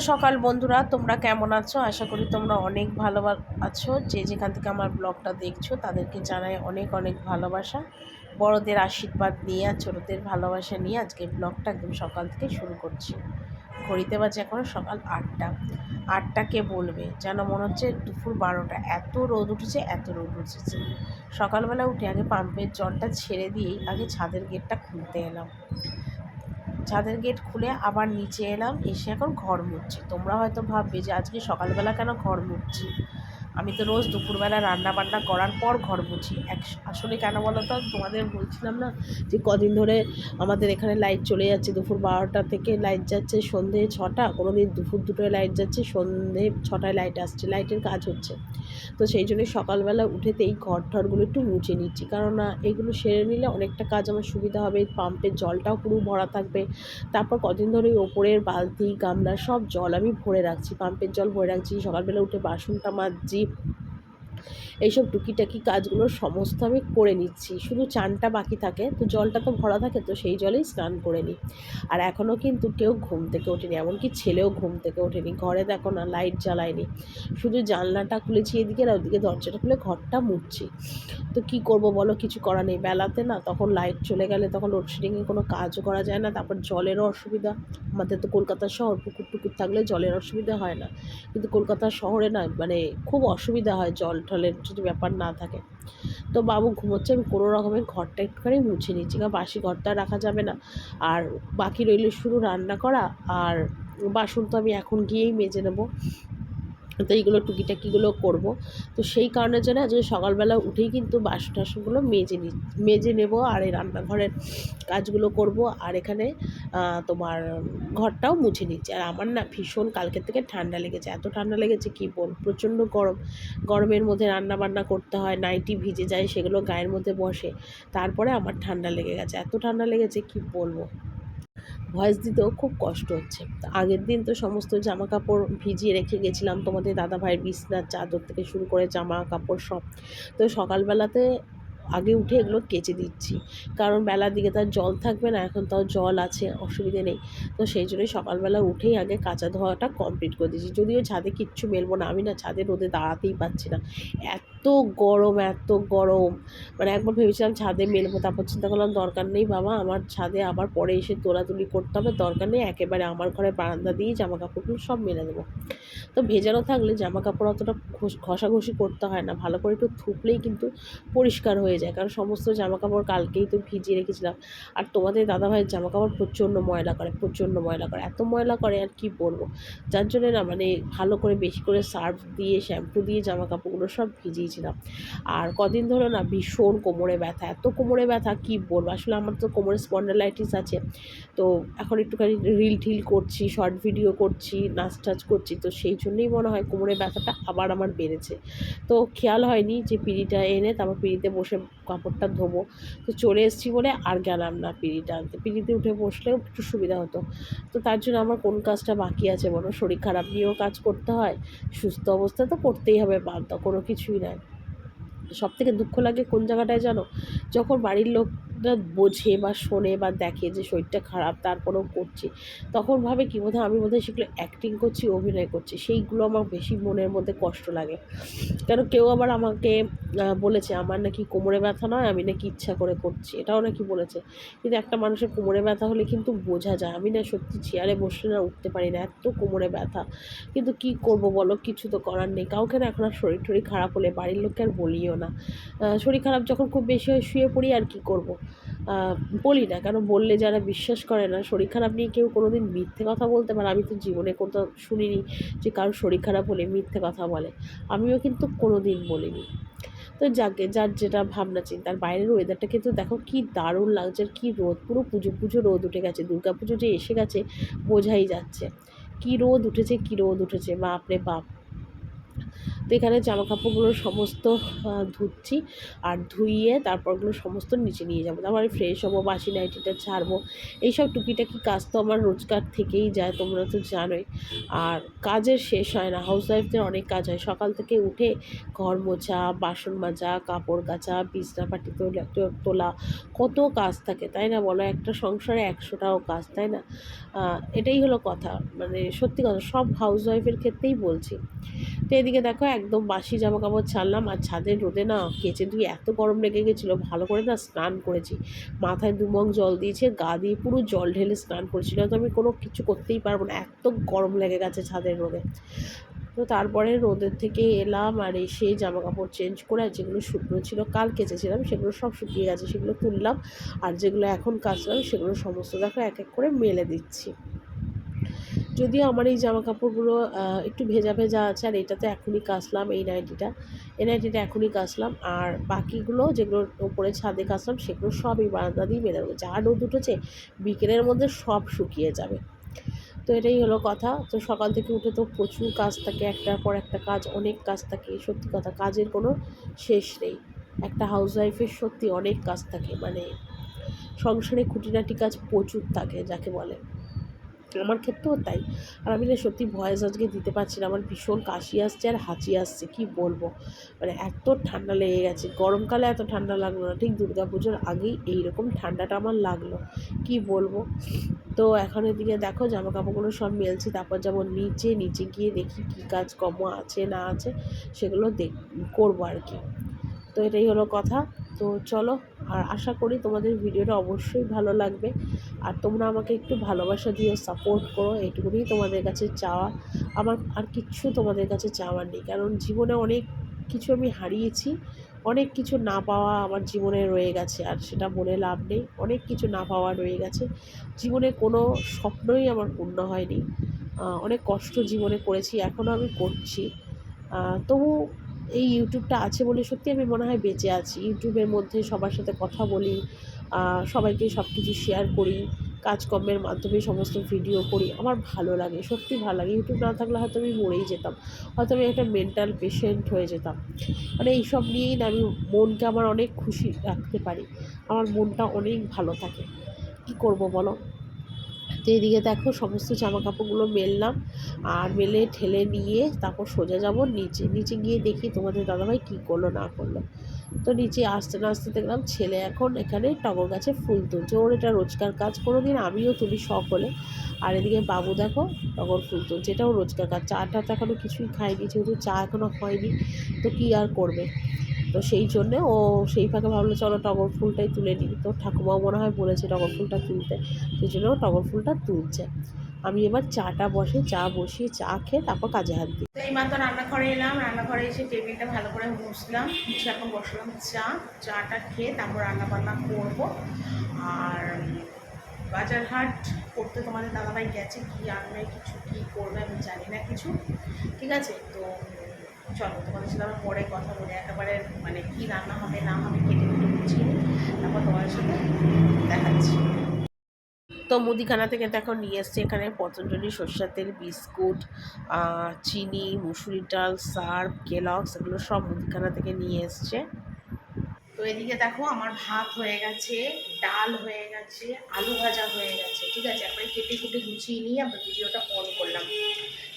সকাল বন্ধুরা, তোমরা কেমন আছো? আশা করি তোমরা অনেক ভালো আছো। যে যেখান থেকে আমার ব্লগটা দেখছো তাদেরকে জানাই অনেক অনেক ভালোবাসা। বড়দের আশীর্বাদ নিয়ে আর ছোটোদের ভালোবাসা নিয়ে আজকে ব্লগটা একদম সকাল থেকে শুরু করছি। ঘড়িতে বাজে এখন সকাল 8টা। 8টাকে বলবে যেন মনে হচ্ছে দুপুর 12টা। এত রোদ উঠেছে, এত রোদ উঠেছে। সকালবেলা উঠে আগে পাম্পের জলটা ছেড়ে দিয়েই আগে ছাদের গেটটা খুলতে এলাম। ছাদের গেট খুলে আবার নিচে এলাম, এসে এখন ঘর মুছছি। তোমরা হয়তো ভাববে যে আজকে সকালবেলা কেন ঘর মুছছি। আমি তো রোজ দুপুরবেলা রান্না বান্না করার পর ঘর মুছি। আসলে কেন বলো তো, তোমাদের বলছিলাম না যে কদিন ধরে আমাদের এখানে লাইট চলে যাচ্ছে। দুপুর 12টা থেকে লাইট যাচ্ছে সন্ধে 6টা, কোনো দিন দুপুর 2টোয় লাইট যাচ্ছে, সন্ধে 6টায় লাইট আসছে। লাইটের কাজ হচ্ছে। তো সেই জন্যই সকালবেলা উঠেতেই ঘর ঠরগুলো একটু মুছে নিচ্ছি, কারণ এগুলো সেরে নিলে অনেকটা কাজ আমার সুবিধা হবে। পাম্পের জলটাও পুরো ভরা থাকবে। তারপর কদিন ধরে ওপরের বালতি গামলা সব জল আমি ভরে রাখছি, পাম্পের জল ভরে রাখছি। সকালবেলা উঠে বাসনটা মাজছি, এইসব টুকিটাকি কাজগুলো সমস্ত আমি করে নিচ্ছি। শুধু চানটা বাকি থাকে, তো জলটা তো ভরা থাকে, তো সেই জলেই স্নান করে নিই। আর এখনও কিন্তু কেউ ঘুম থেকে ওঠেনি, এমনকি ছেলেও ঘুম থেকে ওঠেনি। ঘরে দেখো না, লাইট জ্বালায়নি, শুধু জানলাটা খুলেছি এদিকে, আর ওদিকে দরজাটা খুলে ঘরটা মুছছি। তো কি করব বলো, কিছু করা নেই। বেলাতে না, তখন লাইট চলে গেলে তখন লোডশেডিংয়ে কোনো কাজও করা যায় না। তারপর জলেরও অসুবিধা। আমাদের তো কলকাতা শহর, পুকুর টুকুর থাকলে জলের অসুবিধা হয় না, কিন্তু কলকাতা শহরে না মানে খুব অসুবিধা হয় জল টলের যদি ব্যাপার না থাকে। তো বাবু ঘুমোচ্ছে, আমি কোনো রকমের ঘরটা একটুখানি মুছে নিচ্ছি, কারণ বাসি ঘরটা রাখা যাবে না। আর বাকি রইল শুধু রান্না করা, আর বাসন তো আমি এখন গিয়েই মেজে নেবো। তো এইগুলো টুকিটাকিগুলো করব। তো সেই কারণের জন্য আজকে সকালবেলা উঠেই কিন্তু বাসন টাসনগুলো মেজে নেব, আর এই রান্নাঘরের কাজগুলো করব। আর এখানে তোমার ঘরটাও মুছে নিচ্ছি। আর আমার না ভীষণ কালকের থেকে ঠান্ডা লেগেছে, এত ঠান্ডা লেগেছে কি বল। প্রচণ্ড গরম, গরমের মধ্যে রান্না বান্না করতে হয়, নাইটি ভিজে যায়, সেগুলো গায়ের মধ্যে বসে। তারপরে আমার ঠান্ডা লেগে গেছে, এত ঠান্ডা লেগেছে কি বলবো। ভয়েস দিতেও খুব কষ্ট হচ্ছে। তো আগের দিন তো সমস্ত জামা কাপড় ভিজিয়ে রেখে গেছিলাম, তোমাদের দাদাভাইয়ের বিছনার চাদর থেকে শুরু করে জামা কাপড় সব। তো সকালবেলাতে আগে উঠে এগুলো কেচে দিচ্ছি, কারণ বেলার দিকে তার জল থাকবে না। এখন তাও জল আছে, অসুবিধে নেই। তো সেই জন্যই সকালবেলা উঠেই আগে কাচা ধোয়াটা কমপ্লিট করে দিয়েছি। যদিও ছাদে কিচ্ছু মেলবো না, আমি না ছাদে রোদে দাঁড়াতেই পারছি না, এত গরম, এত গরম। মানে একবার ভেবেছিলাম ছাদে মেলবো, তারপর চিন্তা করলাম দরকার নেই বাবা, আমার ছাদে আবার পরে এসে তোলাতুলি করতে হবে, দরকার নেই। একেবারে আমার ঘরের বারান্দা দিয়েই জামা কাপড়গুলো সব মেলে দেবো। তো ভেজানো থাকলে জামা কাপড় অতটা ঘষাঘষি করতে হয় না, ভালো করে একটু থুপলেই কিন্তু পরিষ্কার হয়ে যায়। কারণ সমস্ত জামা কাপড় কালকেই তো ভিজিয়ে রেখেছিলাম। আর তোমাদের দাদাভাইয়ের জামা কাপড় প্রচণ্ড ময়লা করে, প্রচণ্ড ময়লা করে, এত ময়লা করে আর কি বলবো। যার জন্যে না মানে ভালো করে বেশি করে সার্ফ দিয়ে শ্যাম্পু দিয়ে জামা কাপড়গুলো সব ভিজিয়েছিলাম। আর কদিন ধরে না ভীষণ কোমরে ব্যথা, এত কোমরে ব্যথা কি বলবো। আসলে আমার তো কোমরে স্পন্ডালাইটিস আছে। তো এখন একটুখানি রিল ঠিল করছি, শর্ট ভিডিও করছি, নাচ টাচ করছি, তো সেই জন্যই মনে হয় কোমরে ব্যথাটা আবার আমার বেড়েছে। তো খেয়াল হয়নি যে পিঁড়িটা এনে তারপর পিঁড়িতে বসে কাপড়টা ধোবো। তো চলে এসেছি বলে আর গেলাম না পিঁড়িটা আনতে, পিঁড়িতে উঠে বসলেও একটু সুবিধা হতো। তো তার জন্য আমার কোন কাজটা বাকি আছে বলো। শরীর খারাপ নিয়েও কাজ করতে হয়, সুস্থ অবস্থা তো করতেই হবে, বাধ্য, কোনো কিছুই নয়। সবথেকে দুঃখ লাগে কোন জায়গাটায় জানো, যখন বাড়ির লোকরা বোঝে বা শোনে বা দেখে যে শরীরটা খারাপ তারপরেও করছি, তখন ভাবে কি বোধহয় আমি বোধহয় সেগুলো অ্যাক্টিং করছি, অভিনয় করছি। সেইগুলো আমার বেশি মনের মধ্যে কষ্ট লাগে। কেন কেউ আবার আমাকে বলেছে আমার নাকি কোমরে ব্যথা নয়, আমি নাকি ইচ্ছা করে করছি, এটাও নাকি বলেছে। কিন্তু একটা মানুষের কোমরে ব্যথা হলে কিন্তু বোঝা যায়। আমি না সত্যি চেয়ারে বসলে না উঠতে পারি না, এত কোমরে ব্যথা। কিন্তু কি করব বলো, কিছু তো করার নেই। কাউকে না এখন আর শরীর টরীর খারাপ হলে বাড়ির লোককে আর বলিও না। শরীর খারাপ যখন খুব বেশি হয় শুয়ে পড়ি, আর কি করব। বলি না, কারণ বললে যারা বিশ্বাস করে না, শরীর খারাপ নিয়ে কেউ কোনো দিন মিথ্যে কথা বলতে পারে। আমি তো জীবনে কোথাও শুনিনি যে কারোর শরীর খারাপ হলে মিথ্যে কথা বলে, আমিও কিন্তু কোনো দিন বলিনি। তো যাকে যার যেটা ভাবনা চিন্তা। আর বাইরের ওয়েদারটা কিন্তু দেখো কি দারুণ লাগছে, আর কি রোদ, পুরো পুজো পুজো রোদ উঠে গেছে। দুর্গা পুজো যে এসে গেছে বোঝাই যাচ্ছে। কি রোদ উঠেছে, কি রোদ উঠেছে, বাপ রে বাপ। তো এখানে জামা কাপড়গুলো সমস্ত ধুচ্ছি, আর ধুইয়ে তারপরগুলো সমস্ত নিচে নিয়ে যাবো, তারপরে ফ্রেশ হবো, বাসি নাইটিটা ছাড়বো। এইসব টুকিটাকি কাজ তো আমার রোজগার থেকেই যায়, তোমরা তো জানোই। আর কাজের শেষ হয় না, হাউস ওয়াইফদের অনেক কাজ হয়। সকাল থেকে উঠে ঘর মোছা, বাসন মাজা, কাপড় কাচা, বিছনাপাটি তোলা, কত কাজ থাকে, তাই না বলো? একটা সংসারে 100টাও কাজ, তাই না? এটাই হলো কথা, মানে সত্যি কথা, সব হাউস ওয়াইফের ক্ষেত্রেই বলছি। তো এদিকে দেখো একদম বাসি জামা কাপড় ছাড়লাম, আর ছাদের রোদে না কেচে ধুয়ে এত গরম লেগে গেছিলো, ভালো করে না স্নান করেছি, মাথায় 2 মগ জল দিয়েছে, গা দিয়ে পুরো জল ঢেলে স্নান করেছিল। তো আমি কোনো কিছু করতেই পারবো না, এত গরম লেগে গেছে ছাদের রোদে। তো তারপরে রোদের থেকে এলাম, আর এসে জামা কাপড় চেঞ্জ করে, আর যেগুলো শুকনো ছিল কাল কেচেছিলাম সেগুলো সব শুকিয়ে গেছে, সেগুলো তুললাম। আর যেগুলো এখন কাচলাম সেগুলো সমস্ত দেখো এক এক করে মেলে দিচ্ছি। যদিও আমার এই জামা কাপড়গুলো একটু ভেজা ভেজা আছে, আর এটা তো এখনই কাচলাম, এই নাইটিটা এখনই কাচলাম। আর বাকিগুলো যেগুলো উপরে ছাদে কাচলাম সেগুলো সব এই বারান্দা দিয়ে মেলে দেবো, যা রোদ উঠেছে বিকেলের মধ্যে সব শুকিয়ে যাবে। তো এটাই হলো কথা। তো সকাল থেকে উঠে তো প্রচুর কাজ থাকে, একটার পর একটা কাজ, অনেক কাজ থাকে, সত্যি কথা কাজের কোনো শেষ নেই। একটা হাউস ওয়াইফের সত্যি অনেক কাজ থাকে, মানে সংসারে খুঁটিনাটি কাজ প্রচুর থাকে যাকে বলে। আমার ক্ষেত্রেও তাই। আর আমি না সত্যি ভয়েস আজকে দিতে পারছি না, আমার ভীষণ কাশি আসছে আর হাঁচি আসছে, কি বলবো, মানে এত ঠান্ডা লেগে গেছে। গরমকালে এত ঠান্ডা লাগলো না, ঠিক দুর্গাপুজোর আগেই এইরকম ঠান্ডাটা আমার লাগলো, কি বলবো। তো এখন এদিকে দেখো জামা কাপড়গুলো সব মেলছি, তারপর যাবো নিচে গিয়ে দেখি কী কাজ কম আছে না আছে, সেগুলো করবো আর কি। তো এটাই হলো কথা। তো চলো, আর আশা করি তোমাদের ভিডিওটা অবশ্যই ভালো লাগবে, আর তোমরা আমাকে একটু ভালোবাসা দিও, সাপোর্ট করো, এইটুকুনি তোমাদের কাছে চাওয়া। আমার আর কিচ্ছু তোমাদের কাছে চাওয়ার নেই, কারণ জীবনে অনেক কিছু আমি হারিয়েছি, অনেক কিছু না পাওয়া আমার জীবনে রয়ে গেছে, আর সেটা বলে লাভ নেই, অনেক কিছু না পাওয়া রয়ে গেছে। জীবনে কোনো স্বপ্নই আমার পূর্ণ হয়নি, অনেক কষ্ট জীবনে করেছি, এখনও আমি করছি। তবু এই ইউটিউবটা আছে বলে সত্যি আমি মনে হয় বেঁচে আছি। ইউটিউবের মধ্যে সবার সাথে কথা বলি, সবাইকে সব কিছু শেয়ার করি, কাজকর্মের মাধ্যমে সমস্ত ভিডিও করি, আমার ভালো লাগে, সত্যি ভালো লাগে। ইউটিউব না থাকলে হয়তো আমি মরেই যেতাম, হয়তো আমি একটা মেন্টাল পেশেন্ট হয়ে যেতাম। মানে এইসব নিয়েই না আমি মনকে আমার অনেক খুশি রাখতে পারি, আমার মনটা অনেক ভালো থাকে। কী করব বলো? তো এদিকে দেখো সমস্ত জামা কাপড়গুলো মেললাম, আর মেলে ঠেলে নিয়ে তারপর সোজা যাব নিচে গিয়ে দেখি তোমাদের দাদাভাই কী করলো না করলো। তো নিচে আসতে না আসতে দেখলাম ছেলে এখন এখানে টগর গাছে ফুল তুলছে, ওর এটা রোজকার কাজ, কোনো দিন আমিও তুলি শখ হলে। আর এদিকে বাবু দেখো টগর ফুল তুলছে, এটাও রোজকার কাজ। চাটা তো এখনও কিছুই খায়নি, যেহেতু চা এখনও হয়নি, তো কী আর করবে। তো সেই জন্যে ও সেই ফাঁকে ভাবলো চলো টগর ফুলটাই তুলে নিই। তো ঠাকুমাও মনে হয় বলেছে টগর ফুলটা তুলতে, সেই জন্য টগর ফুলটা তুলছে। আমি এবার চাটা বসিয়ে চা খেয়ে তারপর কাজে হাত দিই। তো এইমাত্র রান্নাঘরে এলাম, রান্নাঘরে এসে টেবিলটা ভালো করে মুছলাম, মুছে এখন বসলাম চাটা খেয়ে তারপর রান্নাবান্না করবো। আর বাজার হাট করতে তোমাদের দাদাভাই গেছে, কী আনবে কিছু কী করবে আমি জানি না কিছু, ঠিক আছে। তো চলো তোমাদের সাথে আমার পরে কথা বলে একেবারে মানে কী রান্না হবে না হবে কেটে বুঝিয়ে তারপর তোমাদের সাথে দেখাচ্ছি। তো মুদিখানা থেকে দেখো নিয়ে এসছে এখানে পতঞ্জলি সরষের তেল, বিস্কুট, চিনি, মুসুরি ডাল, সার্ফ, কেলগস, এগুলো সব মুদিখানা থেকে নিয়ে এসছে। তো এদিকে দেখো আমার ভাত হয়ে গেছে, ডাল হয়ে গেছে, আলু ভাজা হয়ে গেছে, ঠিক আছে। আমরা কেটে কুটে গুছিয়ে নিয়ে আমরা ভিডিওটা অন করলাম,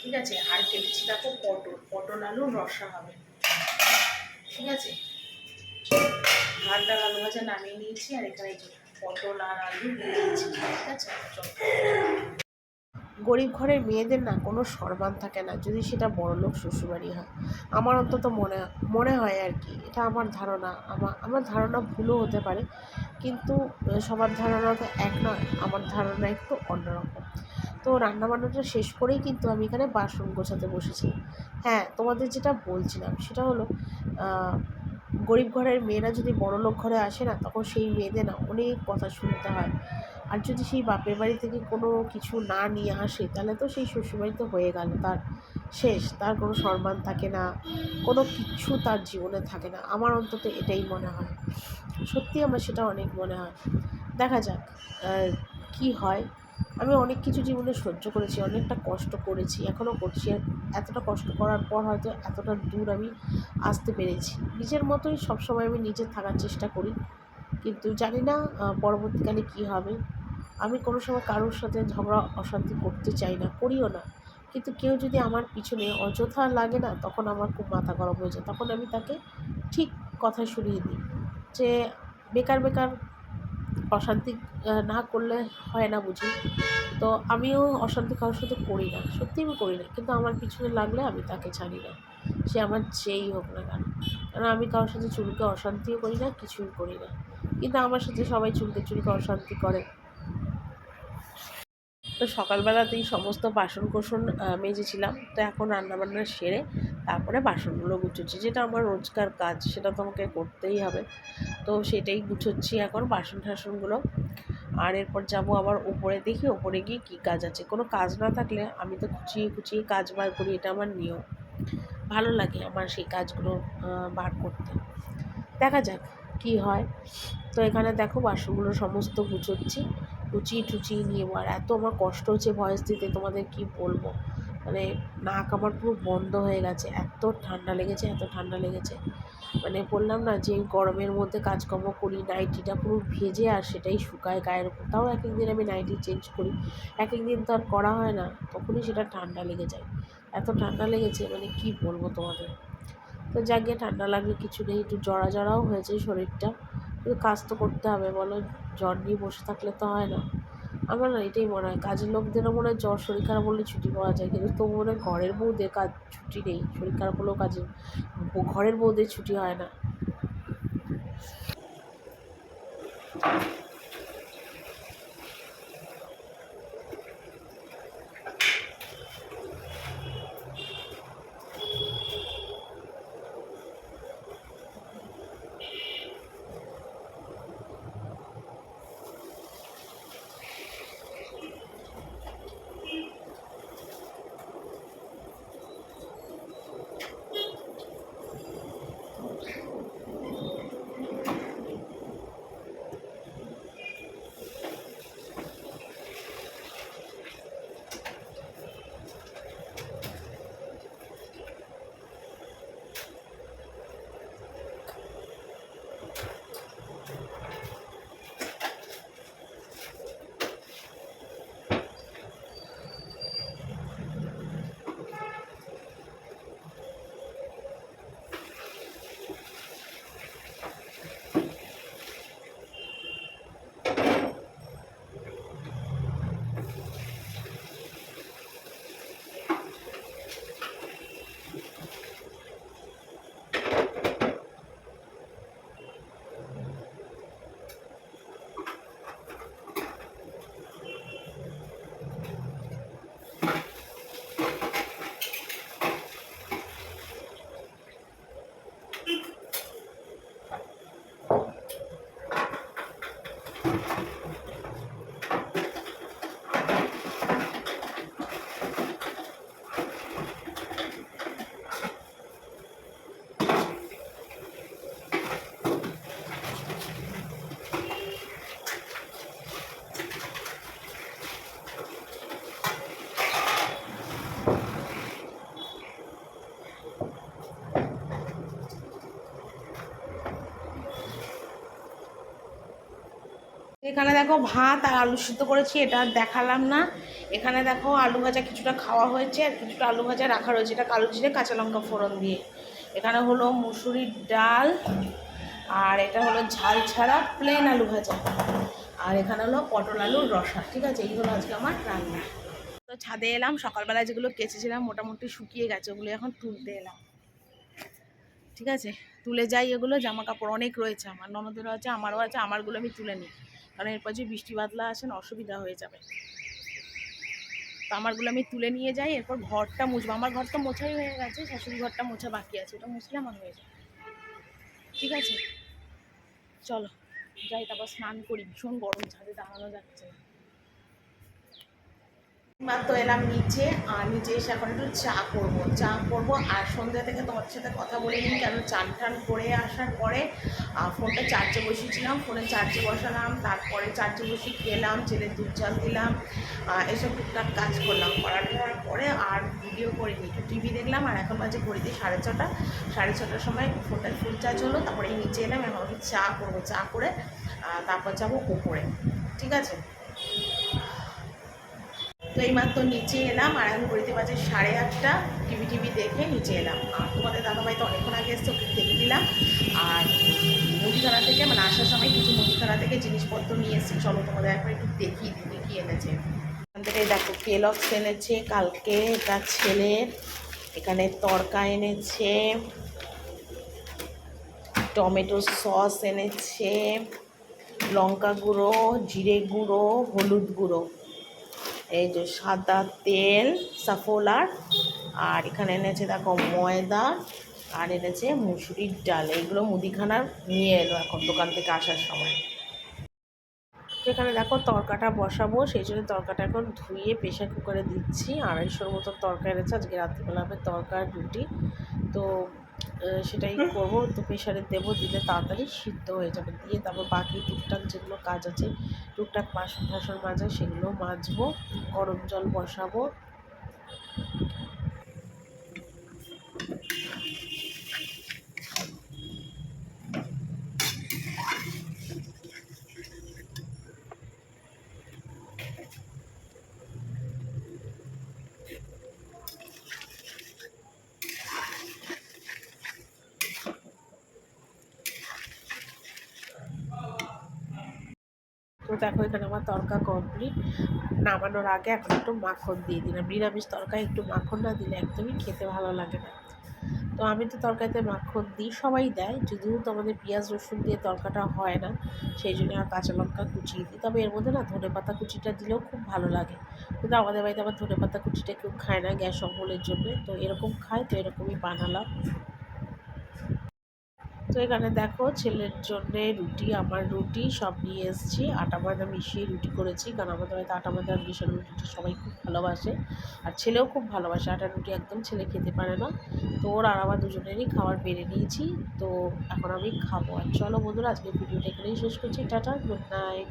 ঠিক আছে। আর কেটেছি দেখো পটল আলুর রসা হবে, ঠিক আছে। ভাত ডাল আলু ভাজা নামিয়ে নিয়েছি, আর এখানে পটল আর আলু দিয়েছি, ঠিক আছে। গরিব ঘরের মেয়েদের না কোনো সম্মান থাকে না যদি সেটা বড়লোক শ্বশুরবাড়ি হয়, আমার অন্তত মনে হয় আর কি, এটা আমার ধারণা। আমার ধারণা ভুলও হতে পারে, কিন্তু সবার ধারণা তো এক নয়, আমার ধারণা একটু অন্যরকম। তো রান্নাবান্নাটা শেষ করেই কিন্তু আমি এখানে বাসন গোছাতে বসেছি। হ্যাঁ, তোমাদের যেটা বলছিলাম সেটা হলো গরিব ঘরের মেয়েরা যদি বড়লোক ঘরে আসে না, তখন সেই মেয়েদের না অনেক কথা শুনতে হয়। আর যদি সেই বাপের বাড়ি থেকে কোনো কিছু না নিয়ে আসে, তাহলে তো সেই শ্বশুরবাড়িতে হয়ে গেল তার শেষ, তার কোনো সম্মান থাকে না, কোনো কিচ্ছু তার জীবনে থাকে না। আমার অন্তত এটাই মনে হয়, সত্যি আমার সেটা অনেক মনে হয়। দেখা যাক কী হয়। আমি অনেক কিছু জীবনে সহ্য করেছি, অনেকটা কষ্ট করেছি, এখনও করছি। আর এতটা কষ্ট করার পর হয়তো এতটা দূর আমি আসতে পেরেছি। নিজের মতোই সবসময় আমি নিজে থাকার চেষ্টা করি, কিন্তু জানি না পরবর্তীকালে কী হবে। আমি কোনো সময় কারোর সাথে ঝগড়া অশান্তি করতে চাই না, করিও না। কিন্তু কেউ যদি আমার পিছনে অযথা লাগে না, তখন আমার খুব মাথা গরম হয়ে যায়। তখন আমি তাকে ঠিক কথা শুনিয়ে দিই যে বেকার বেকার অশান্তি না করলে হয় না বুঝি। তো আমিও অশান্তি কারোর সাথে করি না, সত্যিই আমি করি না। কিন্তু আমার পিছনে লাগলে আমি তাকে ছাড়ি না, সে আমার যেই হোক না কেন। কারণ আমি কারোর সাথে চুলকে অশান্তিও করি না, কিছুই করি না। কিন্তু আমার সাথে সবাই চুলকে চুলকে অশান্তি করে। তো সকালবেলাতেই সমস্ত বাসন-কোসন মেজেছিলাম। তো এখন রান্নাবান্না সেরে তারপরে বাসনগুলো গুছোচ্ছি, যেটা আমার রোজকার কাজ, সেটা তো আমাকে করতেই হবে। তো সেটাই গুছোচ্ছি এখন বাসন-টাসনগুলো। আর এরপর যাবো আবার ওপরে, দেখি ওপরে গিয়ে কী কাজ আছে। কোনো কাজ না থাকলে আমি তো খুঁচিয়ে খুঁচিয়ে কাজ বার করি, এটা আমার নিয়ম। ভালো লাগে আমার সেই কাজগুলো বার করতে। দেখা যাক কী হয়। তো এখানে দেখো বাসনগুলো সমস্ত গুছোচ্ছি, গুছিয়ে টুচিয়ে নিয়ে। আর এত আমার কষ্ট হচ্ছে ভয়েস দিতে, তোমাদের কি বলবো। মানে নাক আমার পুরো বন্ধ হয়ে গেছে, এত ঠান্ডা লেগেছে, এত ঠান্ডা লেগেছে। মানে বললাম না যে গরমের মধ্যে কাজকর্ম করি, নাইটিটা পুরো ভেজে আর সেটাই শুকায় গায়ের উপর। তাও এক এক দিন আমি নাইটি চেঞ্জ করি, এক এক দিন তো আর করা হয় না, তখনই সেটা ঠান্ডা লেগে যায়। এত ঠান্ডা লেগেছে মানে কি বলবো তোমাদের। তো যাকে ঠান্ডা লাগলে কিছু নেই, একটু জড়া জড়াও হয়েছে শরীরটা, কিন্তু কাজ তো করতে হবে বলো। জ্বর নিয়ে বসে থাকলে তো হয় না। আমার না এটাই মনে হয়, কাজের লোকদেরও মনে হয় জ্বর শরীর খারাপ হলে ছুটি পাওয়া যায়, কিন্তু তবু মনে হয় ঘরের বউদের কাজ ছুটি নেই, শরীর খারাপ হলেও কাজের ঘরের বউদের ছুটি হয় না। এখানে দেখো ভাত আর আলু সিদ্ধ করেছি, এটা আর দেখালাম না। এখানে দেখো আলু ভাজা কিছুটা খাওয়া হয়েছে, আর কিছুটা আলু ভাজা রাখা রয়েছে, এটা কালো জিরে কাঁচা লঙ্কা ফোড়ন দিয়ে। এখানে হলো মুসুরির ডাল, আর এটা হলো ঝাল ছাড়া প্লেন আলু ভাজা, আর এখানে হলো পটল আলুর রসা। ঠিক আছে, এই হলো আজকে আমার রান্না। তো ছাদে এলাম, সকালবেলায় যেগুলো কেচেছিলাম মোটামুটি শুকিয়ে গেছে, ওগুলো এখন তুলতে এলাম। ঠিক আছে, তুলে যাই। এগুলো জামা কাপড় অনেক রয়েছে, আমার ননদেরও আছে, আমারও আছে। আমারগুলো আমি তুলে নিই, কারণ এরপর যে বৃষ্টি বাদলা আসেন অসুবিধা হয়ে যাবে। তো আমারগুলো আমি তুলে নিয়ে যাই, এরপর ঘরটা মুছবো। আমার ঘর তো মোছাই হয়ে গেছে, শাশুড়ি ঘরটা মোছা বাকি আছে, ওটা মুছলে আমার হয়ে যাবে। ঠিক আছে, চলো যাই, তারপর স্নান করি। ভীষণ গরম, ছাদে দাঁড়ানো যাচ্ছে না। মাত্র এলাম নিচে, আর নিচে এসে এখন একটু চা করবো। আর সন্ধ্যা থেকে তোমার সাথে কথা বলে নিই, কেন চান টান করে আসার পরে ফোনটা চার্জে বসিয়েছিলাম, ফোনে চার্জে বসালাম, তারপরে চার্জে বসিয়ে খেলাম, ছেলের দুধ চাল দিলাম, এসব টুকটাক কাজ করলাম। করার পরে আর ভিডিও করিনি, একটু টিভি দেখলাম। আর এখন বাজে ঘড়িতে 6:30, 6:30টার সময় ফোনটা ফুল চার্জ হলো। তারপরে নিচে এলাম, এখন একটু চা করবো, চা করে তারপর যাবো ওপরে। ঠিক আছে, তো এইমাত্র নিচে এলাম, আর এখন ঘড়িতে বাজে 8:30। টিভি দেখে নিচে এলাম। আর তোমাদের দাদাভাই তো অনেকক্ষণ আগে এসছে, ওকে দেখে দিলাম। আর মুদিখানা থেকে মানে আসার সময় কিছু মুদিখানা থেকে জিনিসপত্র নিয়ে এসেছি, চলো তোমাদের একবার একটু দেখিয়ে দিই কী এনেছে। এখান থেকে দেখো কেলগস এনেছে কালকে, এটা ছেলের। এখানে তড়কা এনেছে, টমেটো সস এনেছে, লঙ্কা গুঁড়ো, জিরে গুঁড়ো, হলুদ গুঁড়ো, এই যে সাদা তেল সাফোলার, আর এখানে এনেছে দেখো ময়দা, আর এনেছে মুসুরির ডাল। এইগুলো মুদিখানার নিয়ে এলো এখন দোকান থেকে আসার সময়। এখানে দেখো তরকাটা বসাবো, সেই জন্য তরকাটা এখন ধুয়ে প্রেশার কুকারে দিচ্ছি। 250 মতো তরকা এনেছে, আজকে রাত্রিবেলা হবে তরকা রুটি, তো সেটাই করবো। তো প্রেশারে দেবো, দিলে তাড়াতাড়ি সিদ্ধ হয়ে যাবে। দিয়ে তারপর বাকি টুকটাক যেগুলো কাজ আছে, টুকটাক বাসন টাসন মাজা, সেগুলো মাজবো। গরম জল বসাবো। তো দেখো এখানে আমার তরকা কমপ্লিট। নামানোর আগে এখন একটু মাখন দিয়ে দিলাম। নিরামিষ তরকায় একটু মাখন না দিলে একদমই খেতে ভালো লাগে না। তো আমি তো তরকারিতে মাখন দিই, সবাই দেয়, যদিও তো আমাদের পেঁয়াজ রসুন দিয়ে তরকাটা হয় না, সেই জন্য আর কাঁচা লঙ্কা কুচিয়ে দিই। তবে এর মধ্যে না ধনেপাতা কুচিটা দিলেও খুব ভালো লাগে, কিন্তু আমাদের বাড়িতে আবার ধনেপাতা কুচিটা কেউ খায় না গ্যাস অম্বলের জন্য, তো এরকম খায়, তো এরকমই বানালাম। তো এখানে দেখো ছেলের জন্যে রুটি, আমার রুটি সব নিয়ে এসেছি। আটা ময়দা মিশিয়ে রুটি করেছি, কারণ আমাদের বাড়িতে আটা ময়দা মিশানো রুটিটা সবাই খুব ভালোবাসে, আর ছেলেও খুব ভালোবাসে। আটা রুটি একদম ছেলে খেতে পারে না, তো ওর আর আমার দুজনেরই খাবার বেড়ে নিয়েছি। তো এখন আমি খাবো। আর চলো বন্ধুরা, আজকে ভিডিওটা এখানেই শেষ করছি। Tata, good night.